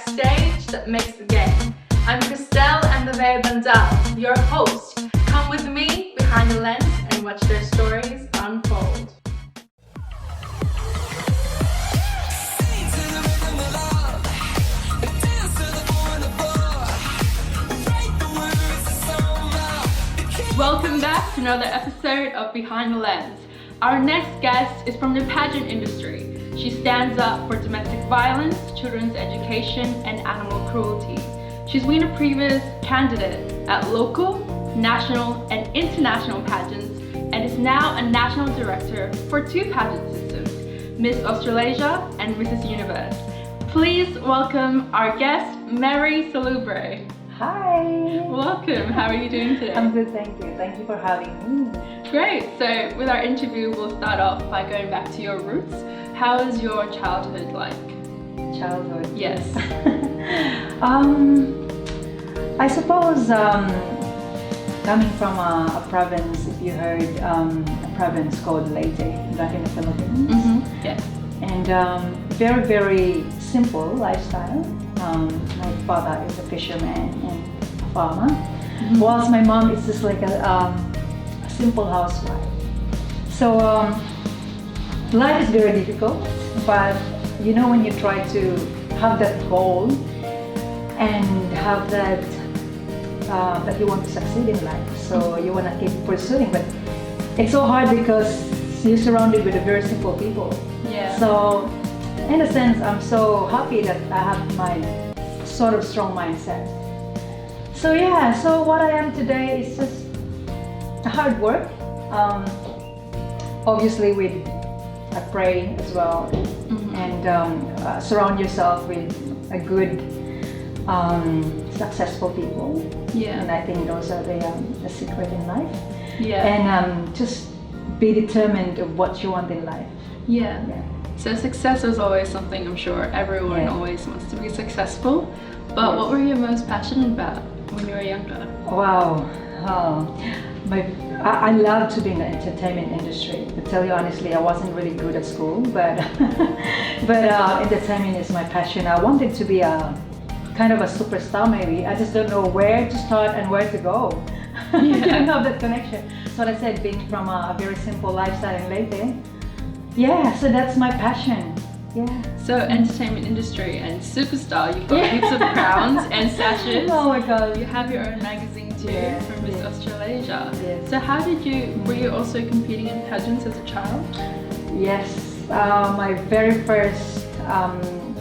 backstage that makes the game. I'm Christelle and the Bandal, your host. Come with me behind the lens and watch their stories unfold. Welcome back to another episode of Behind the Lens. Our next guest is from the pageant industry. She stands up for domestic violence, children's education, and animal cruelty. She's been a previous candidate at local, national, and international pageants, and is now a national director for 2 pageant systems, Miss Australasia and Mrs. Universe. Please welcome our guest, Mary Salubre. Hi! Welcome, how are you doing today? I'm good, thank you. Thank you for having me. Great, so with our interview, we'll start off by going back to your roots. How is your childhood like? Childhood? Yes. I suppose coming from a province, if you heard a province called Leyte, back in the Philippines. Mm-hmm. Yes. And very, very simple lifestyle. My father is a fisherman and a farmer, whilst my mom is just like a simple housewife. So life is very difficult, but you know when you try to have that goal and have that that you want to succeed in life, so you want to keep pursuing, but it's so hard because you're surrounded with very simple people. Yeah. So in a sense, I'm so happy that I have my sort of strong mindset. So yeah, so what I am today is just hard work. Obviously with I pray as well, and surround yourself with a good, successful people. Yeah. And I think those are the secret in life. Yeah. And just be determined of what you want in life. Yeah. Yeah. So success is always something I'm sure everyone always wants to be successful. But what were you most passionate about when you were younger? Wow. I love to be in the entertainment industry. To tell you honestly, I wasn't really good at school, but entertainment is my passion. I wanted to be a kind of a superstar maybe. I just don't know where to start and where to go. I didn't have that connection. So like I said, being from a very simple lifestyle in Leyte, yeah, so that's my passion. Yeah. So entertainment industry and superstar, you've got heaps of crowns and sashes. Oh my God. You have your own magazine too, from Miss Australasia. Yes. So how did were you also competing in pageants as a child? Yes, my very first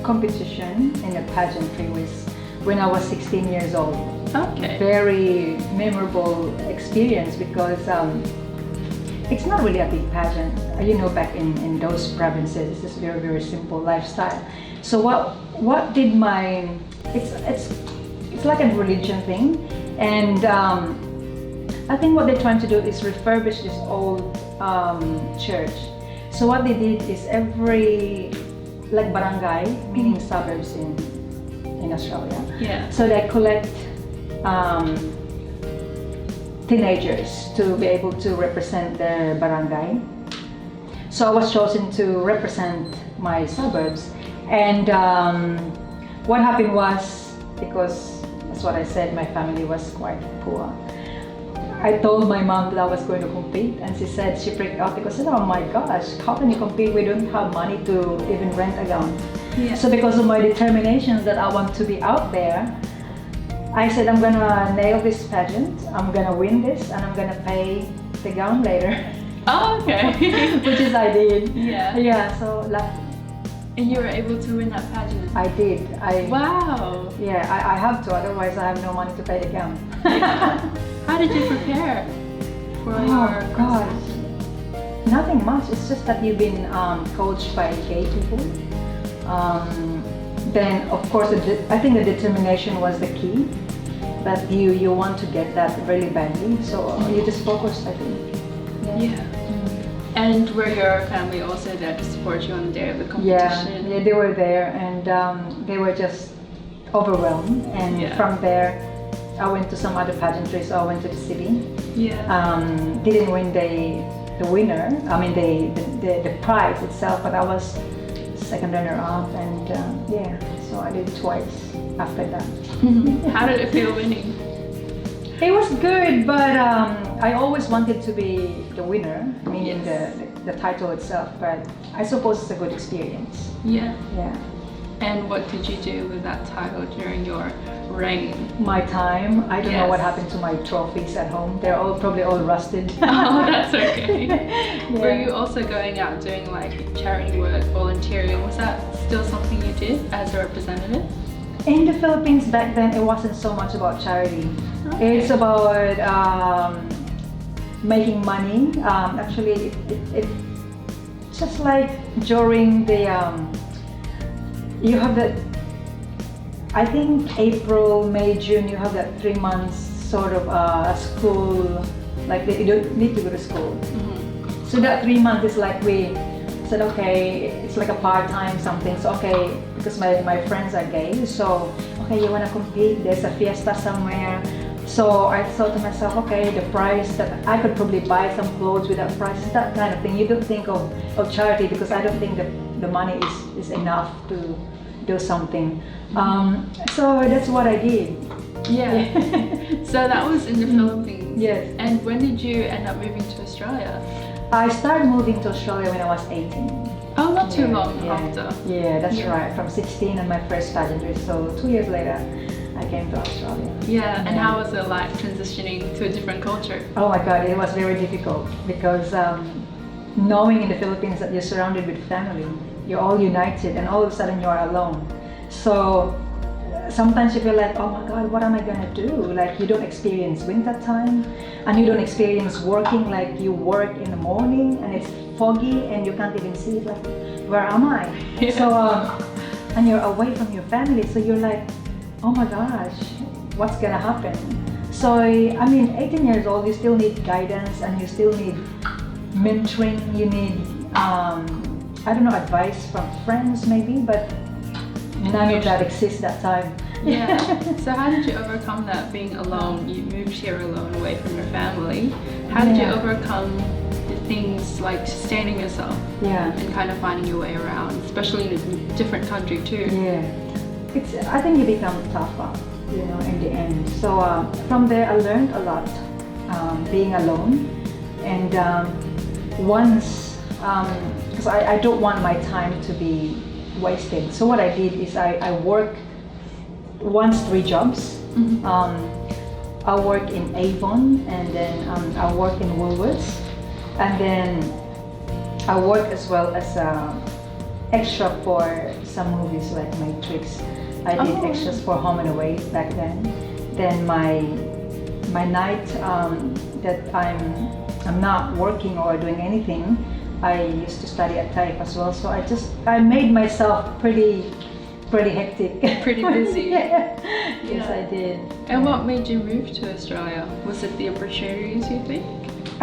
competition in a pageantry was when I was 16 years old. Okay. Very memorable experience because it's not really a big pageant. You know, back in those provinces, it's just very, very simple lifestyle. So what did it's like a religion thing, and I think what they're trying to do is refurbish this old church. So what they did is every like barangay, meaning suburbs in Australia. Yeah. So they collect teenagers to be able to represent their barangay. So I was chosen to represent my suburbs, and what happened was, because that's what I said, my family was quite poor. I told my mom that I was going to compete, and she freaked out because she said, oh my gosh, how can you compete? We don't have money to even rent a gown. Yeah. So because of my determination that I want to be out there, I said, I'm gonna nail this pageant, I'm gonna win this, and I'm gonna pay the gown later. Oh, okay. Which is I did. Yeah. Yeah, so lucky. And you were able to win that pageant? I did. Wow. Yeah, I have to, otherwise I have no money to pay the gown. How did you prepare for your gosh. Nothing much, it's just that you've been coached by gay people. Then of course, I think the determination was the key, that you want to get that really badly, so you just focused, I think. Yeah. And were your family also there to support you on the day of the competition? Yeah, they were there, and they were just overwhelmed, and from there I went to some other pageantries. So I went to the city. Yeah. Didn't win the winner, I mean the prize itself, but I was second runner up, and yeah, So I did twice after that. How did it feel winning? It was good, but I always wanted to be the winner, meaning Yes. the title itself. But I suppose it's a good experience. Yeah. Yeah. And what did you do with that title during your reign? My time, I don't know what Yes. happened to my trophies at home. They're all probably all rusted. Oh, that's okay. Yeah. Were you also going out doing like charity work, volunteering? Was that still something you did as a representative? In the Philippines back then, it wasn't so much about charity. Okay. It's about making money. Actually, it just like during the you have the, I think April, May, June, you have that 3 months sort of school, like you don't need to go to school. Mm-hmm. So that 3 months is like we said, okay, it's like a part-time something. So okay, because my friends are gay, so okay, you wanna compete, there's a fiesta somewhere. So I thought to myself, okay, the price that I could probably buy some clothes with that price, that kind of thing. You don't think of charity because I don't think that the money is enough to do something. So that's what I did. Yeah. So that was in the Philippines. Yes. And when did you end up moving to Australia? I started moving to Australia when I was 18. Oh, not too Yeah, long yeah. after. Yeah, that's Yeah. right. From 16 and my first pageantry. So 2 years later, I came to Australia. Yeah. And Yeah. how was it like transitioning to a different culture? Oh my God, it was very difficult because knowing in the Philippines that you're surrounded with family, you're all united, and all of a sudden you are alone. So sometimes you feel like, oh my God, what am I gonna do? Like you don't experience winter time, and you don't experience working like you work in the morning and it's foggy and you can't even see it. Like, where am I? Yeah. So and you're away from your family, so you're like, oh my gosh, what's gonna happen? So I mean, 18 years old, you still need guidance and you still need mentoring. You need I don't know, advice from friends maybe, but none of that exists that time. Yeah. So how did you overcome that being alone? You moved here alone away from your family. How did you Yeah. overcome the things like sustaining yourself Yeah. and kind of finding your way around, especially in a different country too? Yeah, I think you become tougher, you know, in the end. So from there, I learned a lot, being alone, and once, because I don't want my time to be wasted. So what I did is I work once 3 jobs. Mhm. I work in Avon, and then I work in Woolworths, and then I work as well as extra for some movies like Matrix. I did Oh. extras for Home and Away back then. Then my night that I'm not working or doing anything, I used to study at TAFE as well. So I made myself pretty hectic. Pretty busy. Yeah. Yes, Yeah. I did. And what made you move to Australia? Was it the opportunities, you think?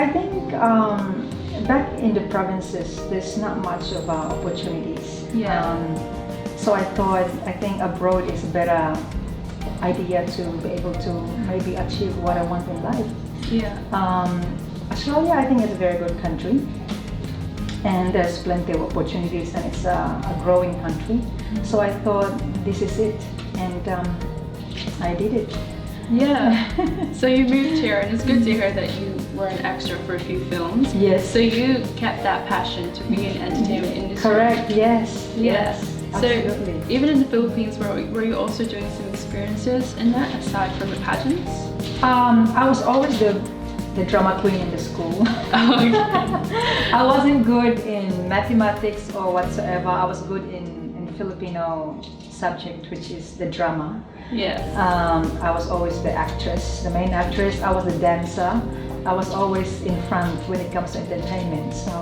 I think back in the provinces, there's not much of opportunities. Yeah. So I think abroad is a better idea to be able to maybe achieve what I want in life. Yeah. Australia, I think, is a very good country, and there's plenty of opportunities, and it's a growing country. So I thought this is it, and I did it. Yeah. So you moved here, and it's good to hear that you were an extra for a few films. Yes. So you kept that passion to be in entertainment industry. Correct. Yes. Yeah. Yes. So Absolutely. even in the Philippines, were you also doing some experiences in that aside from the pageants? I was always the drama queen in the school. I wasn't good in mathematics or whatsoever. I was good in Filipino subject, which is the drama. Yeah. I was always the actress, the main actress. I was a dancer. I was always in front when it comes to entertainment. So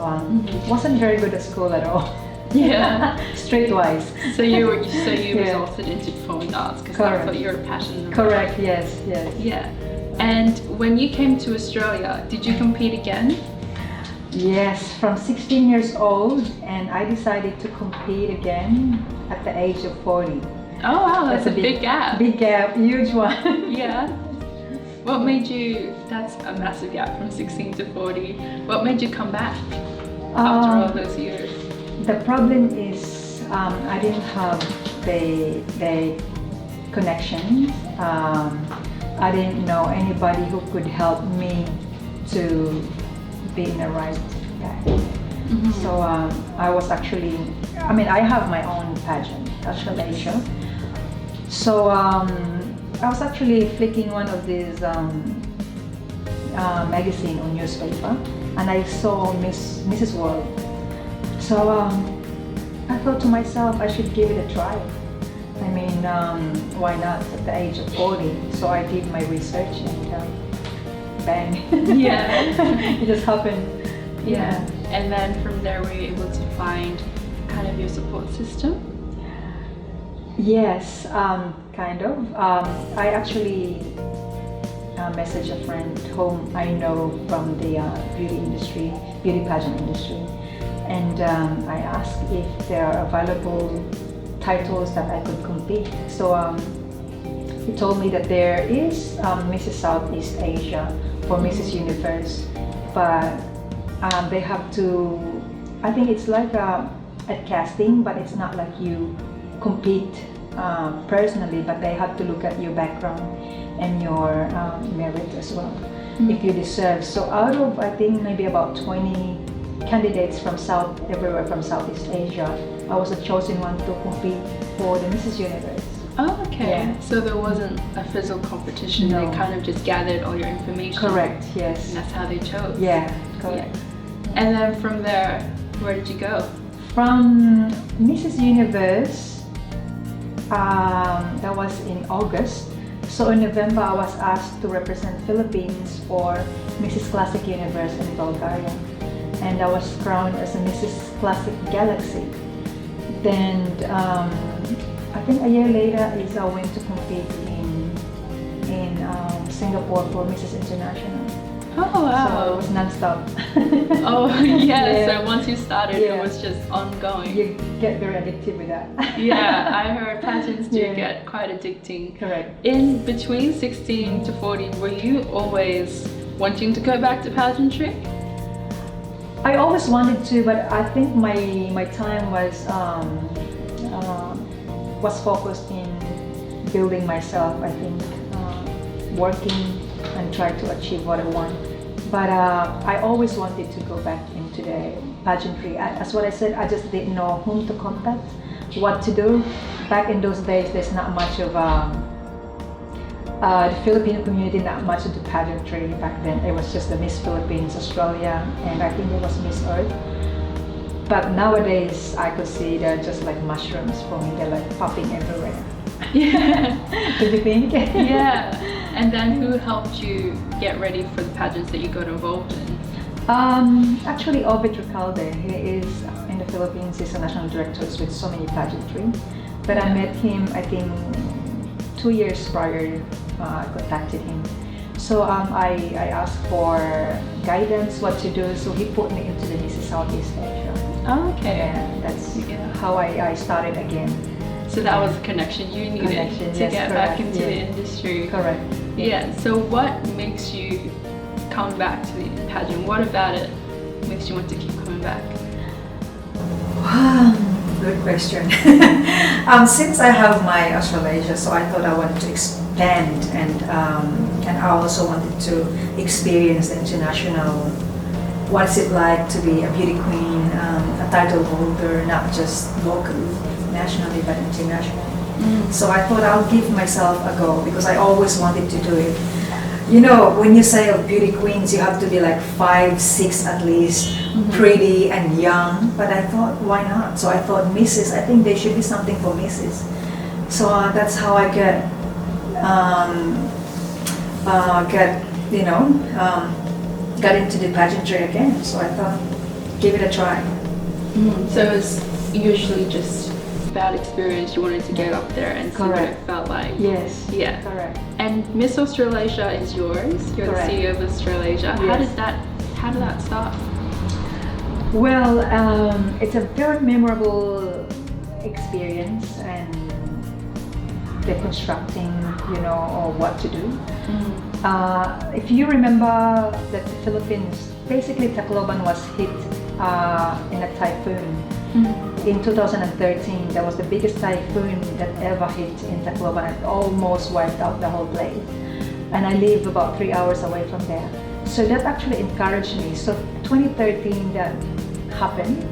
wasn't very good at school at all. Yeah. Streetwise. So you Yeah. resulted into performing arts because Correct. that's what you're passionate about. Correct. Yes. Yes. Yeah. And when you came to Australia, did you compete again? Yes, from 16 years old, and I decided to compete again at the age of 40. Oh wow, that's a big gap. Big gap, huge one. Yeah. What made you? That's a massive gap from 16 to 40. What made you come back after all those years? The problem is I didn't have the connections. I didn't know anybody who could help me to be in the right path. Mm-hmm. So I was actually, I have my own pageant, Australasia. So I was actually flicking one of these magazine or newspaper, and I saw Mrs. World. So I thought to myself, I should give it a try. Why not at the age of 40? So I did my research and bang. Yeah. It just happened. Yeah. And then from there, were you able to find kind of your support system? Yes, kind of. I actually messaged a friend whom I know from the beauty pageant industry, and I asked if there are available titles that I could compete. So he told me that there is Mrs. Southeast Asia for Mrs. Universe, but they have to, I think it's like a casting, but it's not like you compete personally, but they have to look at your background and your merit as well, if you deserve. So out of, I think, maybe about 20 candidates from everywhere from Southeast Asia, I was the chosen one to compete for the Mrs. Universe. Oh, okay. Yeah. So there wasn't a physical competition, No. they kind of just gathered all your information. Correct, yes. And that's how they chose. Yeah, correct. Yeah. And then from there, where did you go? From Mrs. Universe, that was in August. So in November, I was asked to represent Philippines for Mrs. Classic Universe in Bulgaria. And I was crowned as a Mrs. Classic Galaxy. Then I think a year later I went to compete in Singapore for Mrs. International. Oh, wow. So it was non-stop. Oh, yeah. Yeah. So once you started, Yeah. it was just ongoing. You get very addicted with that. Yeah, I heard pageants do Yeah. get quite addicting. Correct. In between 16 to 40, were you always wanting to go back to pageantry? I always wanted to, but I think my time was focused in building myself. I think working and try to achieve what I want. But I always wanted to go back into the pageantry. As what I said, I just didn't know whom to contact, what to do. Back in those days, there's not much of the Filipino community, not much into pageantry. Back then, it was just the Miss Philippines, Australia, and I think it was Miss Earth. But nowadays, I could see they're just like mushrooms for me. They're like popping everywhere. Yeah. Do you think? Yeah. And then who helped you get ready for the pageants that you got involved in? Actually, Ovid Recalde, he is in the Philippines. He's a national director with so many pageantry. But I met him, I think, 2 years prior. I contacted him. So I asked for guidance, what to do. So he put me into the Mrs. Southeast Asia. Oh, okay. And that's how I started again. So that was a connection you needed to yes, get correct, back into the industry. Correct. Yeah. So what makes you come back to the pageant? What about it makes you want to keep coming back? Good question. Since I have my Australasia, so I thought I wanted to expand, and I also wanted to experience the international. What's it like to be a beauty queen, a title holder, not just locally, nationally, but internationally. So I thought I'll give myself a go because I always wanted to do it. You know, when you say of beauty queens, you have to be like 5, 6 at least, pretty and young. But I thought, why not? So I thought Mrs. I think there should be something for Mrs. So that's how I got into the pageantry again. So I thought, give it a try. So it was usually just bad experience. You wanted to get up there and see what it felt like. Yes. Yeah. Correct. And Miss Australasia is yours. You're Correct. the CEO of Australasia. Yes. How did that start? Well, it's a very memorable experience, and the constructing, or what to do. If you remember that the Philippines, basically Tacloban was hit in a typhoon, In 2013, that was the biggest typhoon that ever hit in Tacloban. It almost wiped out the whole place. And I live about 3 hours away from there. So that actually encouraged me. So 2013 that happened.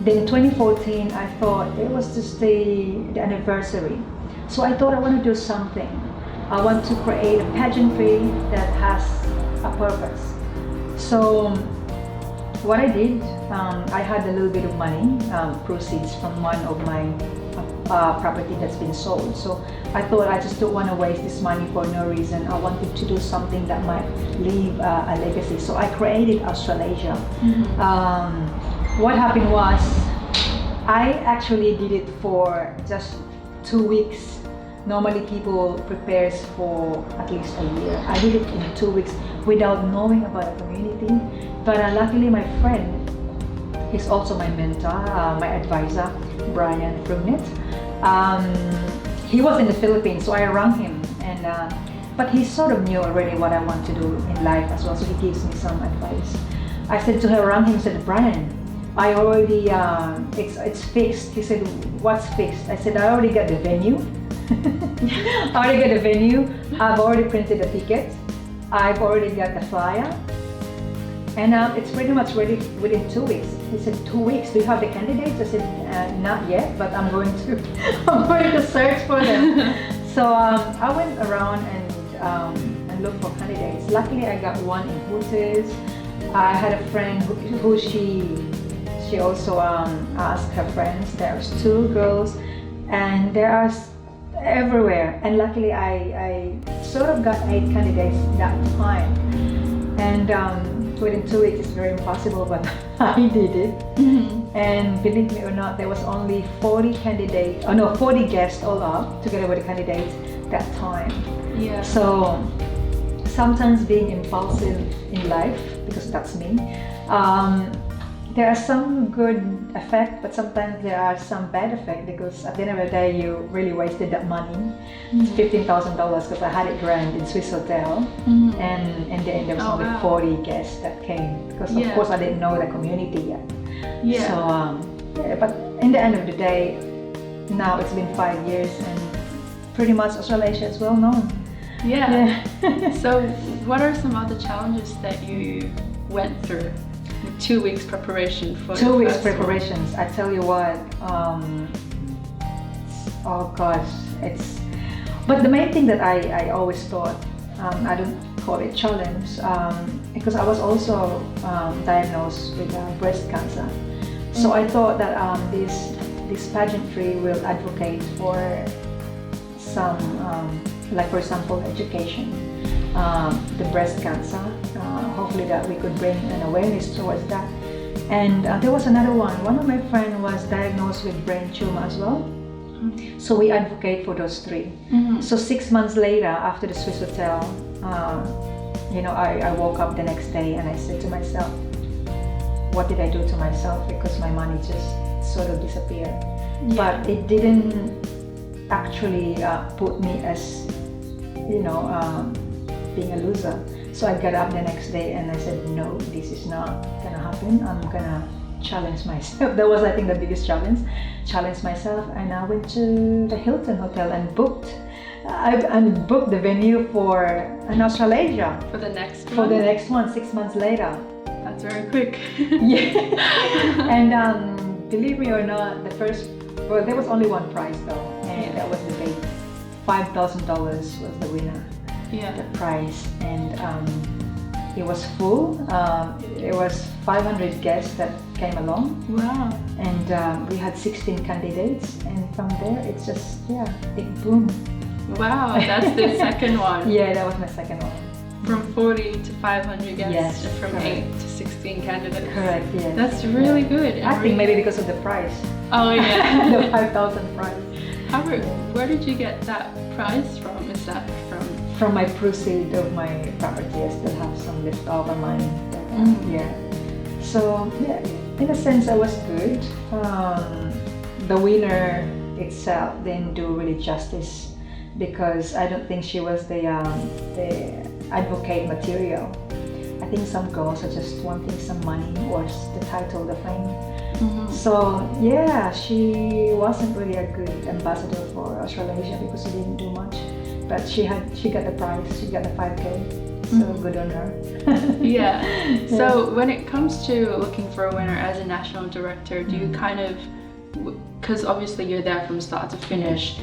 Then 2014, I thought it was just the anniversary. So I thought I want to do something. I want to create a pageantry that has a purpose. So what I did, I had a little bit of money, proceeds from one of my property that's been sold. So I thought I just don't want to waste this money for no reason. I wanted to do something that might leave a legacy. So I created Australasia. What happened was, I actually did it for just 2 weeks. Normally people prepares for at least a year. I did it in 2 weeks without knowing about the community. But luckily my friend, he's also my mentor, my advisor, Brian Frugnet. He was in the Philippines, so I rang him, and but he sort of knew already what I want to do in life as well, so he gives me some advice. I said to her, rang him, said, Brian, I already, it's fixed. He said, what's fixed? I said, I already got the venue. I already got the venue. I've already printed the ticket. I've already got the flyer. And it's pretty much ready within 2 weeks. He said, 2 weeks, do you have the candidates? I said, not yet, but I'm going to search for them. So I went around and looked for candidates. Luckily, I got one in Hooters. I had a friend who she also asked her friends. There's 2 girls, and there are everywhere. And luckily, I sort of got 8 candidates that time. And within 2 weeks, it's very impossible, but I did it. And believe me or not, there was only 40 candidates, 40 guests all up, together with the candidates that time. Yeah. So sometimes being impulsive in life, because that's me, there are some good effect, but sometimes there are some bad effect, because at the end of the day, you really wasted that money. It's $15,000 because I had it grand in Swiss hotel, and in the end there was only 40 guests that came, because of course I didn't know the community yet. Yeah. So, but in the end of the day, now it's been 5 years, and pretty much Australasia is well known. Yeah. So what are some other challenges that you went through? 2 weeks preparation for 2 weeks festival. preparations. I tell you what, oh gosh, but the main thing that I always thought, I don't call it challenge, because I was also diagnosed with breast cancer. So I thought that this pageantry will advocate for some, like for example, education, the breast cancer. Hopefully that we could bring an awareness towards that. And there was another one. One of my friends was diagnosed with brain tumor as well. So we advocate for those 3. So 6 months later, after the Swiss hotel, I woke up the next day and I said to myself, what did I do to myself? Because my money just sort of disappeared. Yeah. But it didn't actually put me as, being a loser. So I got up the next day and I said, no, this is not gonna happen. I'm gonna challenge myself. That was, I think, the biggest challenge. Challenge myself, and I went to the Hilton Hotel and booked the venue for an Australasia. For the next one? For the next one, 6 months later. That's very quick. Yeah. And believe me or not, there was only one prize though, and that was the bait. $5,000 was the winner. Yeah. The prize, and it was full. It was 500 guests that came along. Wow. And we had 16 candidates, and from there it's just big boom. Wow, that's the second one. Yeah, that was my second one. From 40 to 500 guests, yes, and from correct. 8 to 16 candidates. Correct, yes. That's really good. I think maybe because of the prize. Oh yeah. The 5,000 prize. Where did you get that prize from? Is that from my proceed of my property? I still have some leftover money. Yeah. So in a sense, I was good. The winner itself didn't do really justice, because I don't think she was the advocate material. I think some girls are just wanting some money or the title, the fame. So yeah, she wasn't really a good ambassador for Australasia because she didn't do much, but she got the prize. She got the 5K. So good on her. Yeah. So when it comes to looking for a winner as a national director, do you kind of, because obviously you're there from start to finish,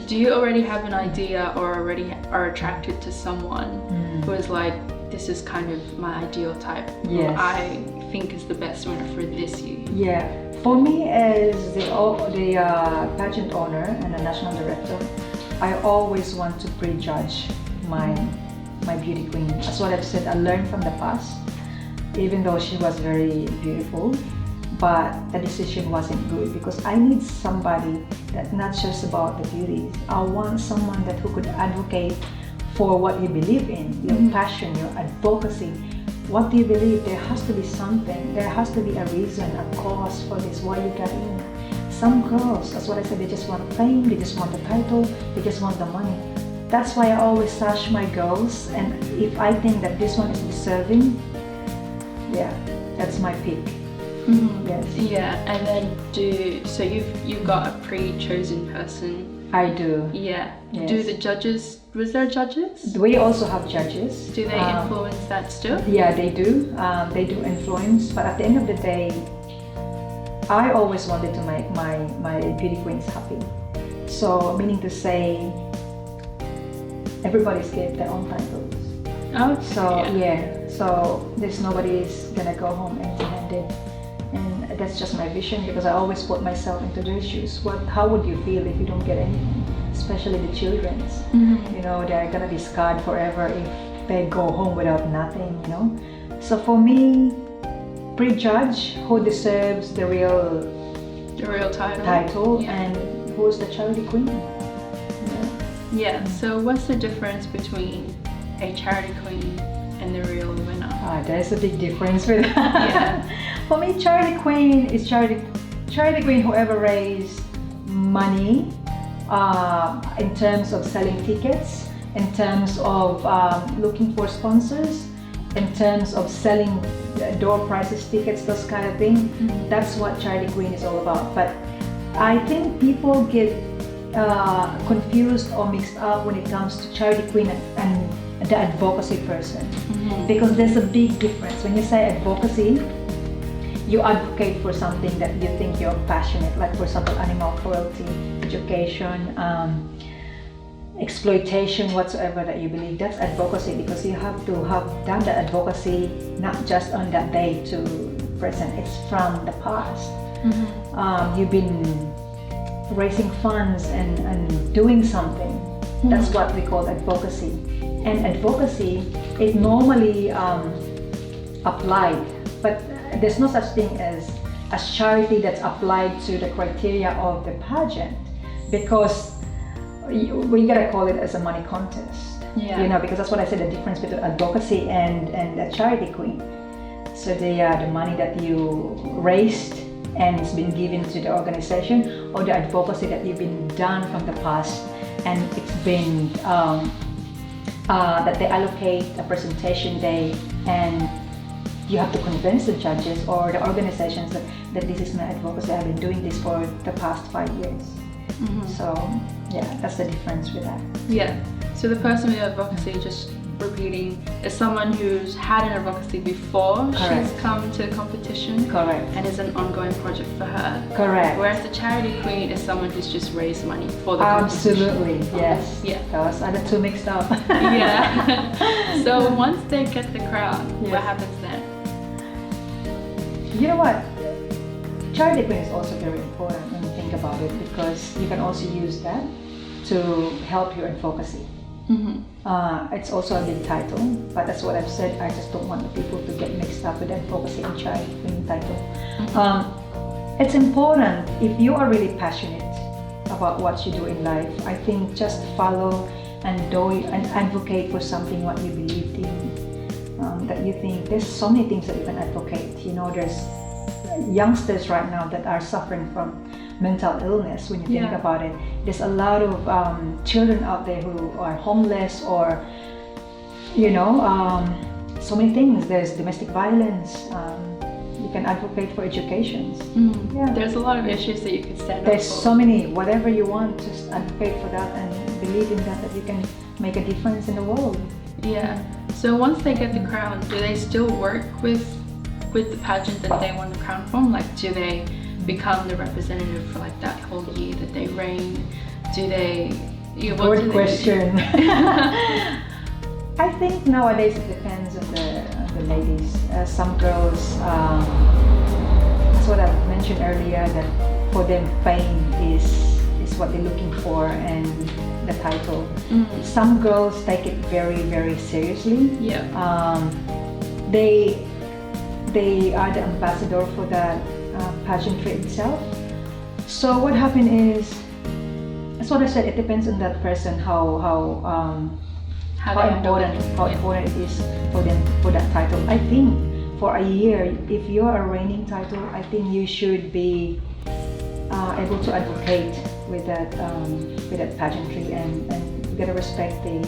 do you already have an idea or already are attracted to someone who is like, this is kind of my ideal type, who I think is the best winner for this year? Yeah. For me as the pageant owner and a national director, I always want to prejudge my beauty queen. That's what I've said. I learned from the past, even though she was very beautiful, but the decision wasn't good because I need somebody that not just about the beauty. I want someone that who could advocate for what you believe in, your passion, your advocacy. What do you believe? There has to be something. There has to be a reason, a cause for this, why you got in. Some girls, that's what I said, they just want fame, they just want the title, they just want the money. That's why I always search my girls, and if I think that this one is deserving, yeah, that's my pick. Yes. Yeah, and then so you've got a pre-chosen person. I do. Yeah. Yes. Do the judges, was there judges? We also have judges. Do they influence that still? Yeah, they do. They do influence, but at the end of the day, I always wanted to make my beauty queens happy. So, meaning to say, everybody's get their own titles. Oh, so so there's nobody's gonna go home empty-handed, and that's just my vision because I always put myself into their shoes. How would you feel if you don't get anything, especially the children's? You know, they're gonna be scarred forever if they go home without nothing. You know, so for me, prejudge who deserves the real title and who's the charity queen. Yeah, so what's the difference between a charity queen and the real winner? There's a big difference with that. For me, charity queen is charity queen whoever raised money in terms of selling tickets, in terms of looking for sponsors, in terms of selling door prizes, tickets, those kind of things. That's what charity queen is all about. But I think people get confused or mixed up when it comes to charity queen and the advocacy person, because there's a big difference. When you say advocacy, you advocate for something that you think you're passionate, like for example animal cruelty, education, exploitation, whatsoever that you believe. That's advocacy because you have to have done the advocacy not just on that day to present, it's from the past. You've been raising funds and doing something. That's what we call advocacy. And advocacy is normally applied, but there's no such thing as a charity that's applied to the criteria of the pageant, because we gotta call it as a money contest. You know, because that's what I said, the difference between advocacy and a charity queen. So the money that you raised and it's been given to the organization, or the advocacy that you've been done from the past, and it's been that they allocate a presentation day, and you have to convince the judges or the organizations that this is my advocacy. I've been doing this for the past 5 years. So yeah, that's the difference with that. Yeah. So the person with advocacy, just repeating, is someone who's had an advocacy before she's come to the competition. And it's an ongoing project for her. Whereas the charity queen is someone who's just raised money for the competition. Absolutely, yes. Yeah. Those are the two mixed up. Yeah. So once they get the crown, what happens then? You know what? Charity queen is also very important when you think about it, because you can also use that to help your advocacy. It's also a big title, but that's what I've said. I just don't want the people to get mixed up with advocacy and charity queen title. It's important if you are really passionate about what you do in life. I think just follow and do and advocate for something what you believed in. That you think there's so many things that you can advocate. You know, there's youngsters right now that are suffering from mental illness. When you think about it, there's a lot of children out there who are homeless, or you know, so many things. There's domestic violence. You can advocate for education. Yeah. There's a lot of issues that you could stand There's up for. so many, whatever you want, just advocate for that and believe in that you can make a difference in the world. Yeah. So once they get the crown, do they still work with the pageant that they won the crown from? Like, do they become the representative for like that whole year that they reign? Do they? Good question. I think nowadays it depends on the ladies. Some girls, that's what I mentioned earlier, that for them fame is what they're looking for and the title. Some girls take it very, very seriously. Yeah. They are the ambassador for that pageantry itself. So what happened is, that's what I said, it depends on that person how important it is for them for that title. I think for a year, if you're a reigning title, I think you should be able to advocate with that pageantry and you gotta respect the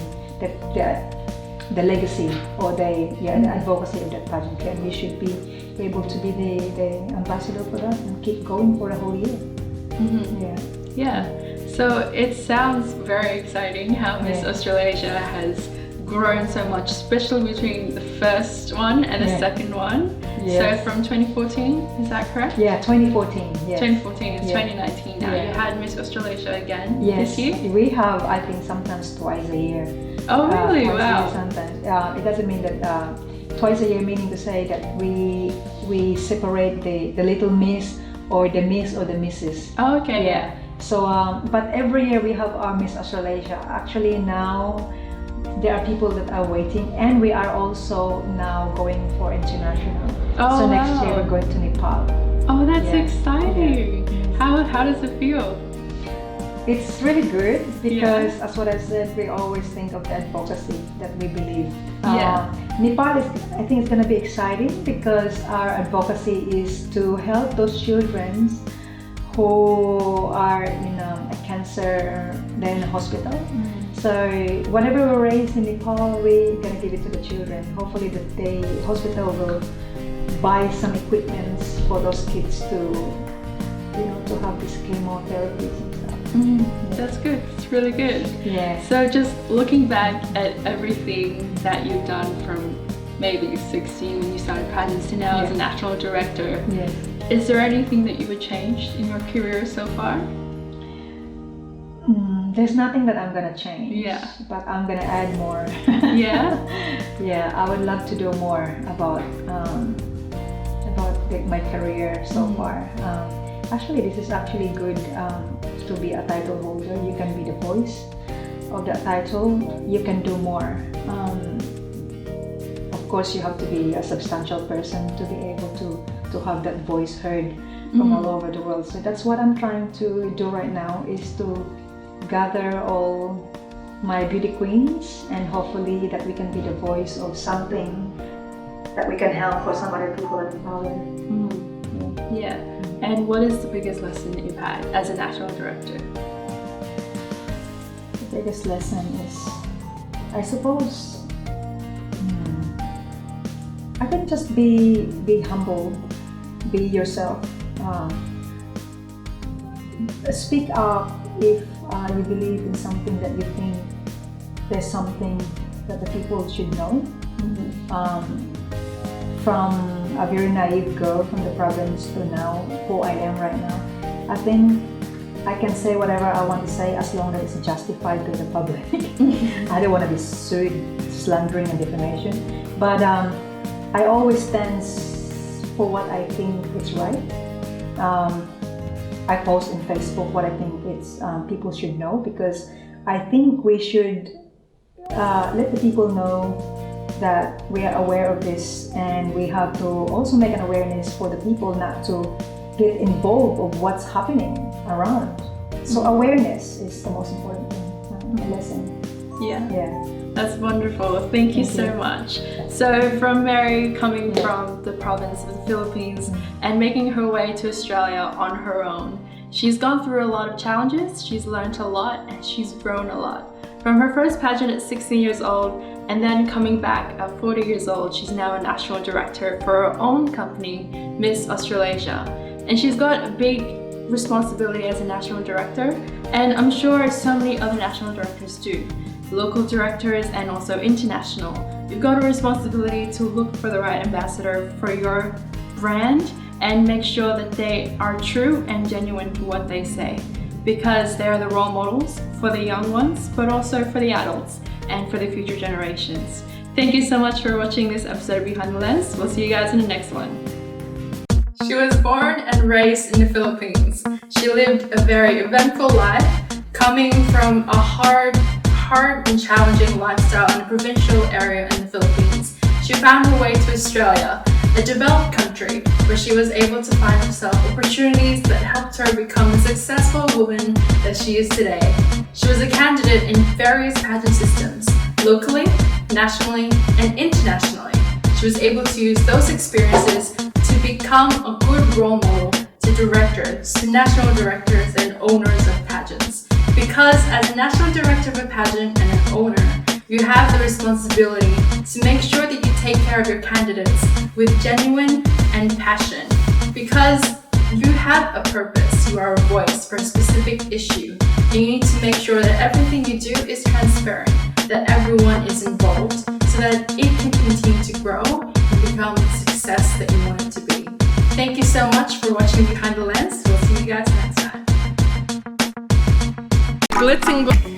legacy or the advocacy of that pageantry, and you should be able to be the ambassador for that and keep going for the whole year. Yeah. So it sounds very exciting how Miss Australasia has grown so much, especially between the first one and the second one. So from 2014, is that correct? Yeah, 2014. Yes. 2014 is 2019 now. You had Miss Australasia again this year? We have, I think, sometimes twice a year. Oh really? Wow. Sometimes. It doesn't mean that twice a year, meaning to say that we separate the little miss or the miss or the misses. Oh, okay. Yeah. So, but every year we have our Miss Australasia. Actually now, there are people that are waiting, and we are also now going for international. So next year we're going to Nepal. Oh, that's exciting. How does it feel? It's really good because, as what I said, we always think of the advocacy that we believe. Nepal is, I think it's going to be exciting because our advocacy is to help those children who are in a cancer, they're in a hospital. So whatever we raise in Nepal, we're gonna give it to the children. Hopefully the hospital will buy some equipment for those kids to have these chemotherapies and stuff. That's good. It's really good. Yeah. So just looking back at everything that you've done from maybe 16 when you started pageants to now as a national director. Yes. Is there anything that you would change in your career so far? There's nothing that I'm gonna change. Yeah. But I'm gonna add more. Yeah. Yeah, I would love to do more about my career so far. Actually, this is actually good to be a title holder. You can be the voice of that title. You can do more. Of course, you have to be a substantial person to be able to have that voice heard from all over the world. So that's what I'm trying to do right now, is to gather all my beauty queens and hopefully that we can be the voice of something that we can help for some other people in power. Yeah. And what is the biggest lesson that you've had as a national director? The biggest lesson is, I suppose, I think just be humble, be yourself. Speak up if you believe in something that you think there's something that the people should know. From a very naive girl from the province to now who I am right now, I think I can say whatever I want to say as long as it's justified to the public. I don't want to be sued, slandering and defamation, but I always stand for what I think is right. I post in Facebook what I think it's people should know, because I think we should let the people know that we are aware of this, and we have to also make an awareness for the people not to get involved of what's happening around. So awareness is the most important thing, lesson. Yeah. That's wonderful. Thank you so much. So from Mary coming from the province of the Philippines and making her way to Australia on her own, she's gone through a lot of challenges, she's learned a lot, and she's grown a lot. From her first pageant at 16 years old and then coming back at 40 years old, she's now a national director for her own company, Miss Australasia. And she's got a big responsibility as a national director, and I'm sure so many other national directors do. Local directors and also international. You've got a responsibility to look for the right ambassador for your brand and make sure that they are true and genuine to what they say, because they are the role models for the young ones, but also for the adults and for the future generations. Thank you so much for watching this episode of Behind the Lens. We'll see you guys in the next one. She was born and raised in the Philippines. She lived a very eventful life, coming from a hard and challenging lifestyle in a provincial area in the Philippines. She found her way to Australia, a developed country, where she was able to find herself opportunities that helped her become the successful woman that she is today. She was a candidate in various pageant systems, locally, nationally, and internationally. She was able to use those experiences to become a good role model to directors, to national directors and owners of pageants. Because as a national director of a pageant and an owner, you have the responsibility to make sure that you take care of your candidates with genuine and passion. Because you have a purpose, you are a voice for a specific issue. You need to make sure that everything you do is transparent, that everyone is involved, so that it can continue to grow and become the success that you want it to be. Thank you so much for watching Behind the Lens. We'll see you guys next time. Glitz and